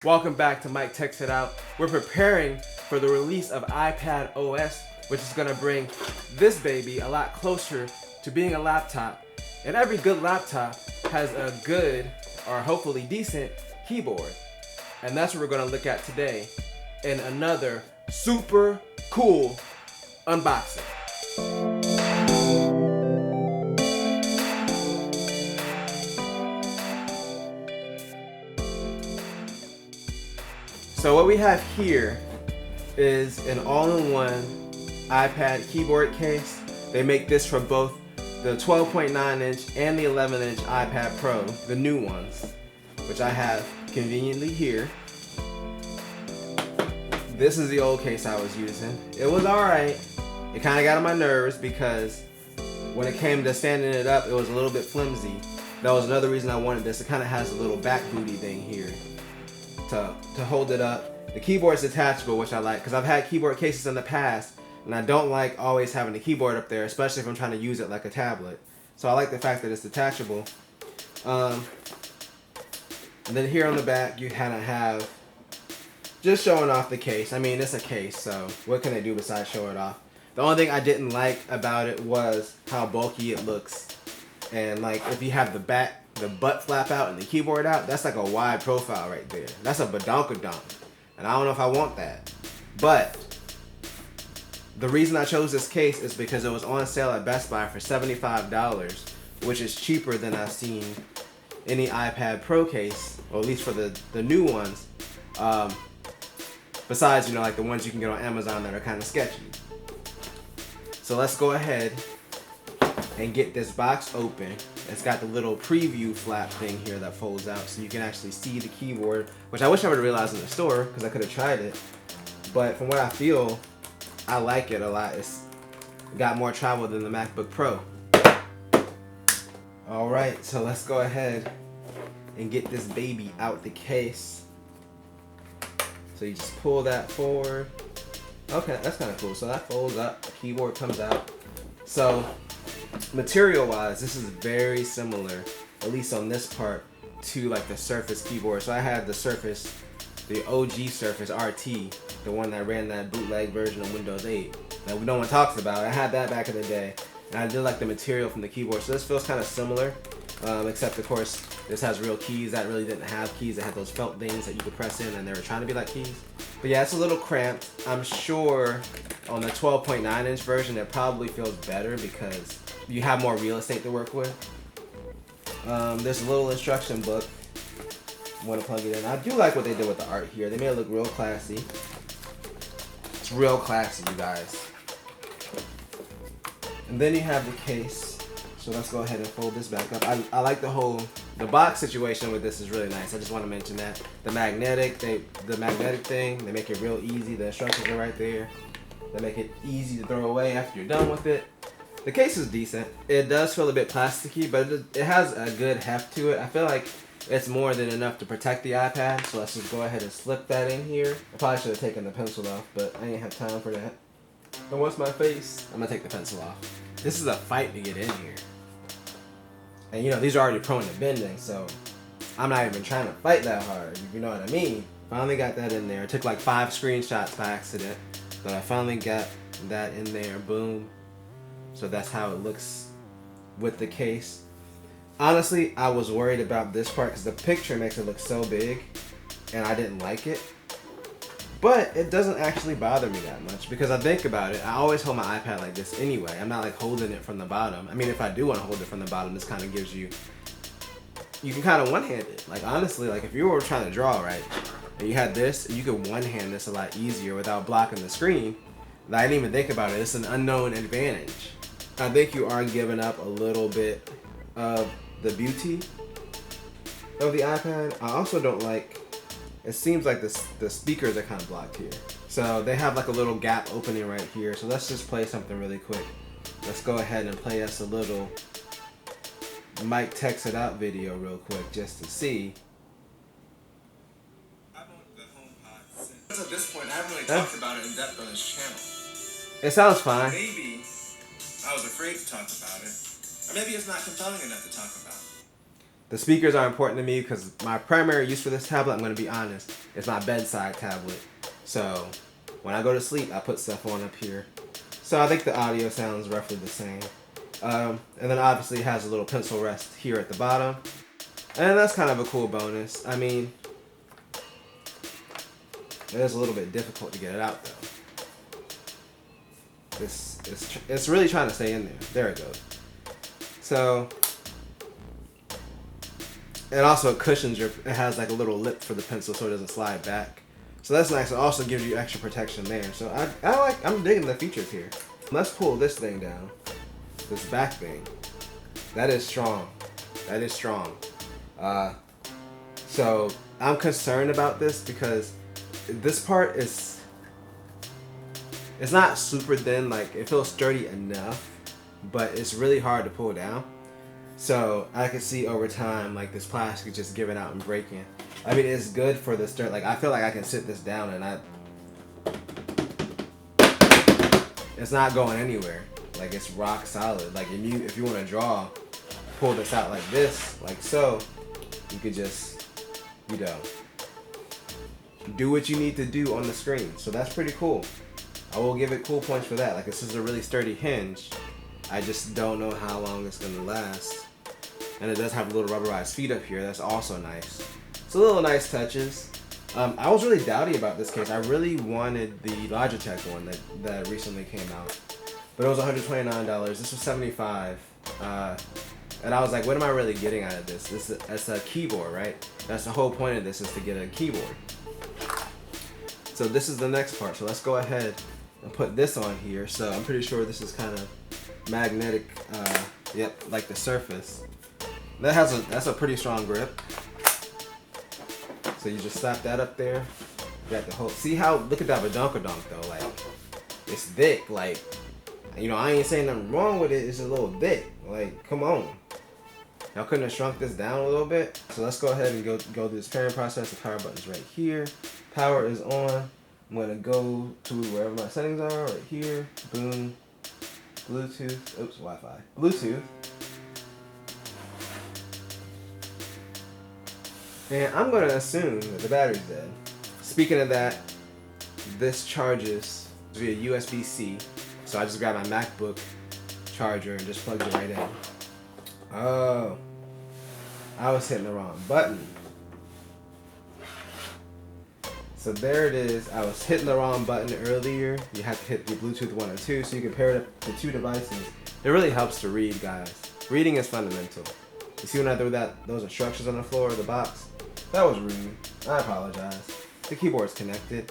Welcome back to Mike Techs It Out. We're preparing for the release of iPad OS, which is going to bring this baby a lot closer to being a laptop. And every good laptop has a good, or hopefully decent, keyboard. And that's what we're going to look at today in another super cool unboxing. So what we have here is an all-in-one iPad keyboard case. They make this for both the 12.9 inch and the 11 inch iPad Pro, the new ones, which I have conveniently here. This is the old case I was using. It was alright. It kind of got on my nerves because when it came to standing it up, it was a little bit flimsy. That was another reason I wanted this. It kind of has a little back booty thing here to hold it up. The keyboard's detachable, which I like because I've had keyboard cases in the past and I don't like always having the keyboard up there, especially if I'm trying to use it like a tablet. So I like the fact that it's detachable. And then here on the back you kind of have just showing off the case. I mean, it's a case, so what can they do besides show it off? The only thing I didn't like about it was how bulky it looks. And like if you have the butt flap out and the keyboard out, that's like a wide profile right there. That's a badonkadonk. And I don't know if I want that. But the reason I chose this case is because it was on sale at Best Buy for $75, which is cheaper than I've seen any iPad Pro case, or at least for the new ones. Besides, like the ones you can get on Amazon that are kind of sketchy. So let's go ahead and get this box open. It's got the little preview flap thing here that folds out so you can actually see the keyboard, which I wish I would have realized in the store because I could have tried it. But from what I feel, I like it a lot. It's got more travel than the MacBook Pro. Alright, so let's go ahead and get this baby out the case. So you just pull that forward. Okay, that's kind of cool. So that folds up, the keyboard comes out. So material wise, this is very similar, at least on this part, to like the Surface keyboard. So I had the Surface, the OG Surface RT, the one that ran that bootleg version of Windows 8 that no one talks about. I had that back in the day, and I did like the material from the keyboard. So this feels kind of similar, except of course this has real keys. That really didn't have keys. It had those felt things that you could press in, and they were trying to be like keys. But yeah, it's a little cramped. I'm sure on the 12.9 inch version it probably feels better because you have more real estate to work with. There's a little instruction book. Want to plug it in. I do like what they did with the art here. They made it look real classy. It's real classy, you guys. And then you have the case. So let's go ahead and fold this back up. I like the box situation with this is really nice. I just want to mention that. The magnetic thing, they make it real easy. The instructions are right there. They make it easy to throw away after you're done with it. The case is decent. It does feel a bit plasticky, but it has a good heft to it. I feel like it's more than enough to protect the iPad, so let's just go ahead and slip that in here. I probably should have taken the pencil off, but I didn't have time for that. Don't wash my face. I'm gonna take the pencil off. This is a fight to get in here. And these are already prone to bending, so I'm not even trying to fight that hard, if you know what I mean. Finally got that in there. It took like 5 screenshots by accident, but I finally got that in there. Boom. So that's how it looks with the case. Honestly, I was worried about this part because the picture makes it look so big and I didn't like it. But it doesn't actually bother me that much because I think about it. I always hold my iPad like this anyway. I'm not like holding it from the bottom. I mean, if I do want to hold it from the bottom, this kind of gives you can kind of one-hand it. Like honestly, like if you were trying to draw, right, and you had this, you could one-hand this a lot easier without blocking the screen. I didn't even think about it. It's an unknown advantage. I think you are giving up a little bit of the beauty of the iPad. I also don't like, it seems like the speakers are kind of blocked here. So they have like a little gap opening right here. So let's just play something really quick. Let's go ahead and play us a little Mike Techs It Out video real quick just to see. At this point, I haven't really talked about it in depth on this channel. It sounds fine. Maybe I was afraid to talk about it. Or maybe it's not compelling enough to talk about. The speakers are important to me because my primary use for this tablet, I'm going to be honest, is my bedside tablet. So when I go to sleep, I put stuff on up here. So I think the audio sounds roughly the same. And then obviously it has a little pencil rest here at the bottom. And that's kind of a cool bonus. I mean, it is a little bit difficult to get it out though. It's really trying to stay in there. There it goes. So, and also it cushions it has like a little lip for the pencil so it doesn't slide back. So that's nice. It also gives you extra protection there. So I'm digging the features here. Let's pull this thing down. This back thing. That is strong. That is strong. So I'm concerned about this because this part it's not super thin, like it feels sturdy enough, but it's really hard to pull down. So I can see over time like this plastic just giving out and breaking. I mean, it's good for the sturdy. Like I feel like I can sit this down and it's not going anywhere. Like it's rock solid. Like if you want to draw, pull this out like this, like so, you could just, you know, do what you need to do on the screen. So that's pretty cool. I will give it cool points for that. Like this is a really sturdy hinge. I just don't know how long it's gonna last. And it does have little rubberized feet up here. That's also nice. It's a little nice touches. I was really doubty about this case. I really wanted the Logitech one that recently came out, but it was $129. This was $75. And I was like, what am I really getting out of this? It's a keyboard, right? That's the whole point of this, is to get a keyboard. So this is the next part. So let's go ahead and put this on here. So I'm pretty sure this is kind of magnetic, yep, like the surface. That's a pretty strong grip. So you just slap that up there. You got the whole, see how, look at that badonkadonk though, like, it's thick, like, you know, I ain't saying nothing wrong with it, it's a little thick, like, come on. Y'all couldn't have shrunk this down a little bit? So let's go ahead and go through this pairing process. The power button's right here. Power is on. I'm gonna go to wherever my settings are, right here, boom, Bluetooth, oops, Wi-Fi, Bluetooth. And I'm gonna assume that the battery's dead. Speaking of that, this charges via USB-C. So I just grabbed my MacBook charger and just plugged it right in. Oh, I was hitting the wrong button. So there it is. I was hitting the wrong button earlier. You have to hit your Bluetooth 1 or 2 so you can pair it up to two devices. It really helps to read, guys. Reading is fundamental. You see when I threw those instructions on the floor of the box? That was rude. I apologize. The keyboard's connected.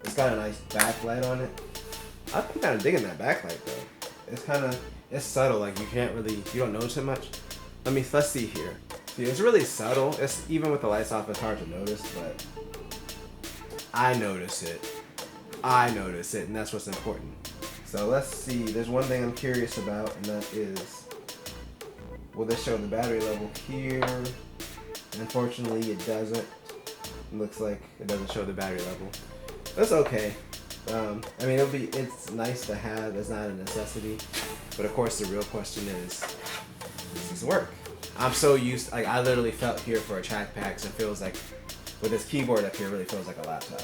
It's got a nice backlight on it. I'm kind of digging that backlight though. It's subtle, like you don't notice it much. Let's see here. See, it's really subtle. It's even with the lights off, it's hard to notice, but I notice it. And that's what's important. So let's see, there's one thing I'm curious about, and that is, will this show the battery level here? Unfortunately, it doesn't. It looks like it doesn't show the battery level. That's okay. It's nice to have, it's not a necessity. But of course the real question is, does this work? I'm so used, like I literally felt here for a trackpad, because it feels like, with this keyboard up here, it really feels like a laptop.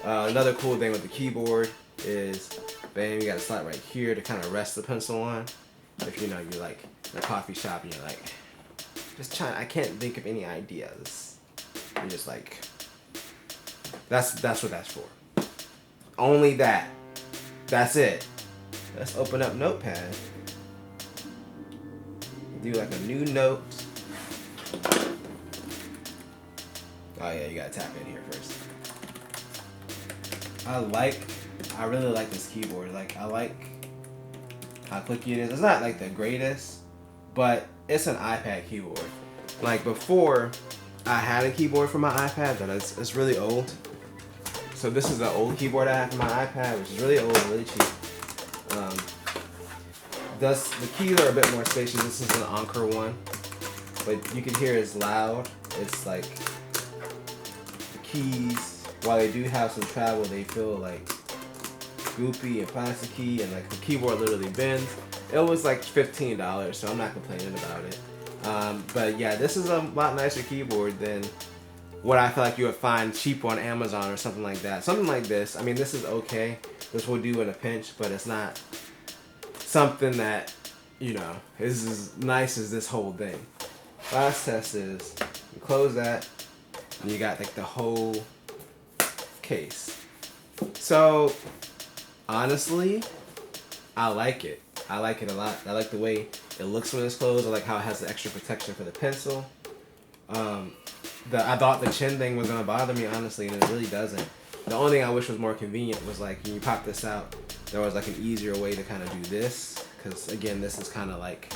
Another cool thing with the keyboard is, bam, you got a slot right here to kind of rest the pencil on. If you're like in a coffee shop and you're like, I can't think of any ideas. You're just like, that's what that's for. Only that. That's it. Let's open up Notepad. Do like a new note. Oh yeah, you gotta tap in here first. I really like this keyboard. Like, I like how clicky it is. It's not like the greatest, but it's an iPad keyboard. Like before, I had a keyboard for my iPad, but it's really old. So this is the old keyboard I have for my iPad, which is really old and really cheap. The keys are a bit more spacious. This is an Anker one, but you can hear it's loud. It's like the keys, while they do have some travel, they feel like goopy and plasticky, and like the keyboard literally bends. It was like $15, so I'm not complaining about it. But yeah, this is a lot nicer keyboard than what I feel like you would find cheap on Amazon or something like that. Something like this. I mean, this is okay. This will do in a pinch, but it's not something that, you know, is as nice as this whole thing. Last test is you close that, and you got like the whole case. So honestly, I like it. I like it a lot. I like the way it looks when it's closed. I like how it has the extra protection for the pencil. I thought the chin thing was gonna bother me, honestly, and it really doesn't. The only thing I wish was more convenient was like when you pop this out, there was like an easier way to kind of do this. Because again, this is kind of like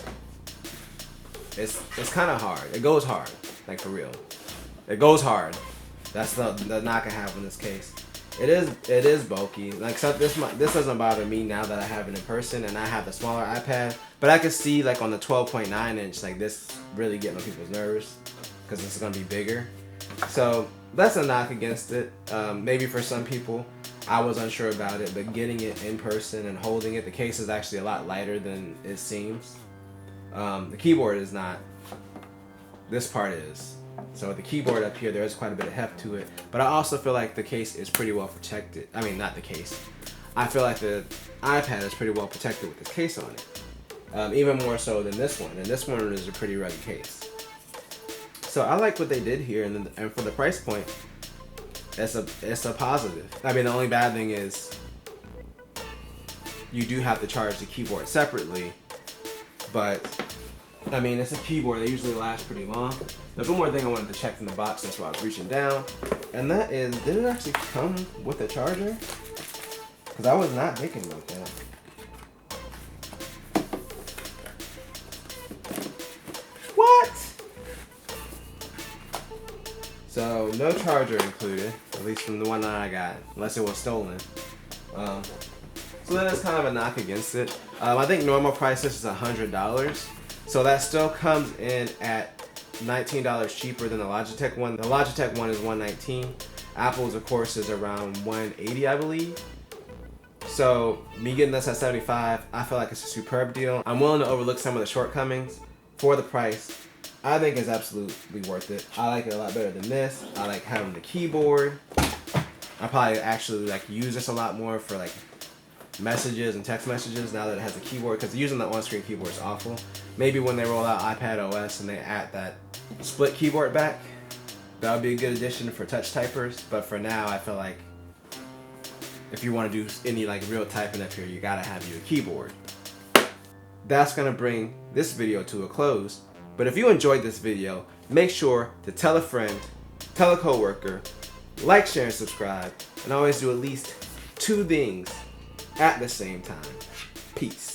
it's kind of hard. It goes hard, like for real. It goes hard. That's the knock I have on this case. It is bulky. Like, so this doesn't bother me now that I have it in person and I have the smaller iPad. But I can see like on the 12.9 inch, like this really getting on people's nerves because this is gonna be bigger. So that's a knock against it. Maybe for some people, I was unsure about it, but getting it in person and holding it, the case is actually a lot lighter than it seems. The keyboard is not. This part is. So the keyboard up here, there is quite a bit of heft to it. But I also feel like the case is pretty well protected. I mean, not the case. I feel like the iPad is pretty well protected with this case on it. Even more so than this one. And this one is a pretty rugged case. So I like what they did here. And for the price point, it's a positive. I mean, the only bad thing is you do have to charge the keyboard separately. But I mean, it's a keyboard. They usually last pretty long. There's one more thing I wanted to check from the box. That's why I was reaching down. And that is, did it actually come with a charger? Because I was not thinking about that. What? So, no charger included. At least from the one that I got. Unless it was stolen. So that is kind of a knock against it. I think normal price this is $100. So that still comes in at $19 cheaper than the Logitech one. The Logitech one is $119. Apple's, of course, is around $180, I believe. So me getting this at $75, I feel like it's a superb deal. I'm willing to overlook some of the shortcomings for the price. I think it's absolutely worth it. I like it a lot better than this. I like having the keyboard. I probably actually like use this a lot more for like messages and text messages now that it has a keyboard, because using the on-screen keyboard is awful. Maybe when they roll out iPad OS and they add that split keyboard back, that would be a good addition for touch typers. But for now, I feel like if you want to do any like real typing up here, you gotta have your keyboard. That's gonna bring this video to a close. But if you enjoyed this video, make sure to tell a friend, tell a coworker, like, share, and subscribe, and always do at least 2 things at the same time. Peace.